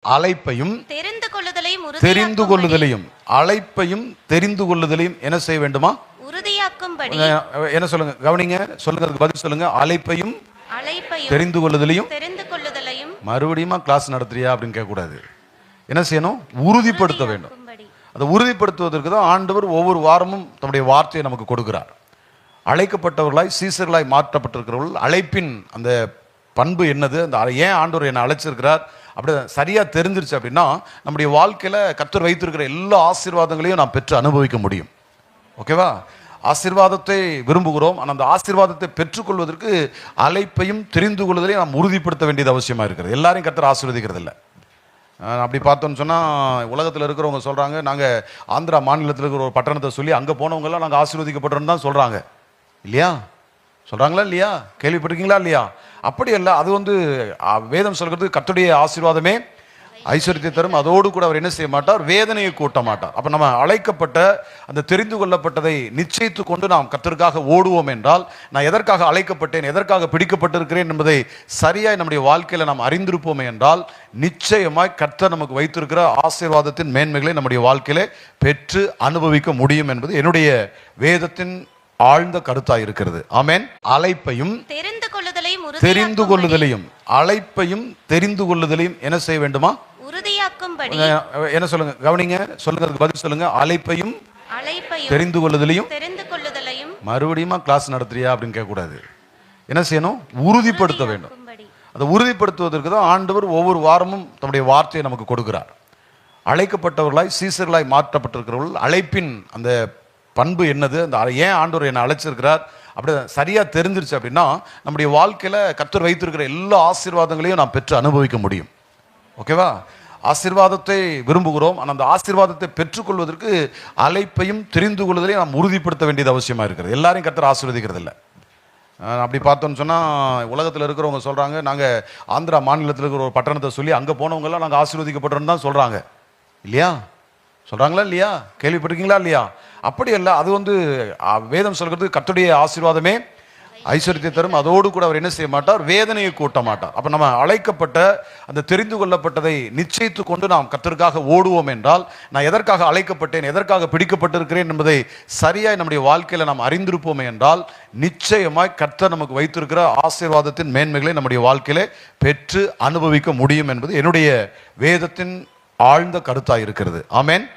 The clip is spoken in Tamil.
அழைப்பையும் தெரிந்து கொள்ளுதலையும் அழைப்பையும் தெரிந்து கொள்ளுதலையும் என்ன செய்ய வேண்டுமா? உறுதியாக்கும்படி. என்ன சொல்லுங்க, கவனிங்க, சொல்லுங்க, அதுக்கு பதில் சொல்லுங்க. அழைப்பையும் தெரிந்து கொள்ளுதலையும் மறுபடியும் கிளாஸ் நடத்துறியா அப்படின்னு கேட்க கூடாது. என்ன செய்யணும்? உறுதிப்படுத்த வேண்டும். அதை உறுதிப்படுத்துவதற்கு தான் ஆண்டவர் ஒவ்வொரு வாரமும் தன்னுடைய வார்த்தையை நமக்கு கொடுக்கிறார். அழைக்கப்பட்டவர்களாய் சீசர்களாய் மாற்றப்பட்டிருக்கிறவர்கள் அழைப்பின் அந்த பண்பு என்னது, அந்த ஏன் ஆண்டவர் என்னை அழைச்சிருக்கிறார் அப்படி சரியா தெரிஞ்சிருச்சு அப்படின்னா நம்முடைய வாழ்க்கையில கர்த்தர் வைத்திருக்கிற எல்லா ஆசீர்வாதங்களையும் நாம் பெற்று அனுபவிக்க முடியும். ஓகேவா? ஆசீர்வாதத்தை விரும்புகிறோம், ஆனால் அந்த ஆசீர்வாதத்தை பெற்றுக்கொள்வதற்கு அழைப்பையும் தெரிந்து கொள்வதையும் நாம் உறுதிப்படுத்த வேண்டியது அவசியமா இருக்கிறது. எல்லாரையும் கர்த்தர் ஆசீர்வதிக்கிறது இல்லை. அப்படி பார்த்தோம்னு சொன்னால் உலகத்தில் இருக்கிறவங்க சொல்கிறாங்க, நாங்கள் ஆந்திரா மாநிலத்தில் இருக்கிற ஒரு பட்டணத்தை சொல்லி அங்கே போனவங்கெல்லாம் நாங்கள் ஆசீர்வதிக்கப்பட்டோன்னு தான் சொல்கிறாங்க. இல்லையா? சொல்கிறாங்களா இல்லையா? கேள்விப்பட்டிருக்கீங்களா இல்லையா? அப்படி அல்ல. அது வேதம் சொல்கிறது கர்த்தருடைய ஆசீர்வாதமே ஐஸ்வர்யத்தை தரும், அதோடு கூட அவர் என்ன செய்ய மாட்டார்? வேதனையை கூட்ட மாட்டார். அப்போ நம்ம அழைக்கப்பட்ட அந்த தெரிந்து கொள்ளப்பட்டதை நிச்சயித்து கொண்டு நாம் கர்த்தருக்காக ஓடுவோம் என்றால், நான் எதற்காக அழைக்கப்பட்டேன், எதற்காக பிடிக்கப்பட்டிருக்கிறேன் என்பதை சரியாய் நம்முடைய வாழ்க்கையில் நாம் அறிந்திருப்போமே என்றால் நிச்சயமாய் கர்த்தர் நமக்கு வைத்திருக்கிற ஆசீர்வாதத்தின் மேன்மைகளை நம்முடைய வாழ்க்கையிலே பெற்று அனுபவிக்க முடியும் என்பது என்னுடைய வேதத்தின் ஆழ்ந்த கருத்தாக இருக்கிறது. ஆமென். அழைப்பையும் தெரிந்து கொள்ளுதலையும் அழைப்பையும் தெரிந்து கொள்ளுதலையும் என்ன செய்ய வேண்டுமா? உறுதியாக்கும்படி. என்ன சொல்லுங்க, கவனிங்க, சொல்லுங்க, அதுக்கு பதில் சொல்லுங்க. அழைப்பையும் தெரிந்து கொள்ளுதலையும் மறுபடியும் கிளாஸ் நடத்துறியா அப்படின்னு கேட்க கூடாது. என்ன செய்யணும்? உறுதிப்படுத்த வேண்டும். அதை உறுதிப்படுத்துவதற்கு தான் ஆண்டவர் ஒவ்வொரு வாரமும் தன்னுடைய வார்த்தையை நமக்கு கொடுக்கிறார். அழைக்கப்பட்டவர்களாய் சீசர்களாய் மாற்றப்பட்டிருக்கிறவர்கள் அழைப்பின் அந்த பண்பு என்னது, அந்த ஏன் ஆண்டவர் என்னை அழைச்சிருக்கிறார் அப்படி சரியா தெரிஞ்சிருச்சு அப்படின்னா நம்முடைய வாழ்க்கையில கர்த்தர் வைத்திருக்கிற எல்லா ஆசீர்வாதங்களையும் நாம் பெற்று அனுபவிக்க முடியும். ஓகேவா? ஆசீர்வாதத்தை விரும்புகிறோம், ஆனால் அந்த ஆசீர்வாதத்தை பெற்றுக்கொள்வதற்கு அழைப்பையும் தெரிந்து கொள்வதையும் நாம் உறுதிப்படுத்த வேண்டியது அவசியமா இருக்கிறது. எல்லாரையும் கர்த்தர் ஆசீர்வதிக்கிறது இல்லை. அப்படி பார்த்தோம்னு சொன்னால் உலகத்தில் இருக்கிறவங்க சொல்கிறாங்க, நாங்கள் ஆந்திரா மாநிலத்தில் இருக்கிற ஒரு பட்டணத்தை சொல்லி அங்கே போனவங்கெல்லாம் நாங்கள் ஆசீர்வதிக்கப்பட்டோன்னு தான் சொல்கிறாங்க. இல்லையா? சொல்கிறாங்களா இல்லையா? கேள்விப்பட்டிருக்கீங்களா இல்லையா? அப்படி அல்ல. அது வேதம் சொல்கிறது கர்த்தருடைய ஆசீர்வாதமே ஐஸ்வர்யத்தை தரும், அதோடு கூட அவர் என்ன செய்ய மாட்டார்? வேதனையை கூட்ட மாட்டார். அப்போ நம்ம அழைக்கப்பட்ட அந்த தெரிந்து கொள்ளப்பட்டதை நிச்சயித்து கொண்டு நாம் கர்த்தருக்காக ஓடுவோம் என்றால், நான் எதற்காக அழைக்கப்பட்டேன், எதற்காக பிடிக்கப்பட்டிருக்கிறேன் என்பதை சரியாய் நம்முடைய வாழ்க்கையில் நாம் அறிந்திருப்போமே என்றால் நிச்சயமாய் கர்த்தர் நமக்கு வைத்திருக்கிற ஆசீர்வாதத்தின் மேன்மைகளை நம்முடைய வாழ்க்கையிலே பெற்று அனுபவிக்க முடியும் என்பது என்னுடைய வேதத்தின் ஆழ்ந்த கருத்தாக இருக்கிறது. ஆமென்.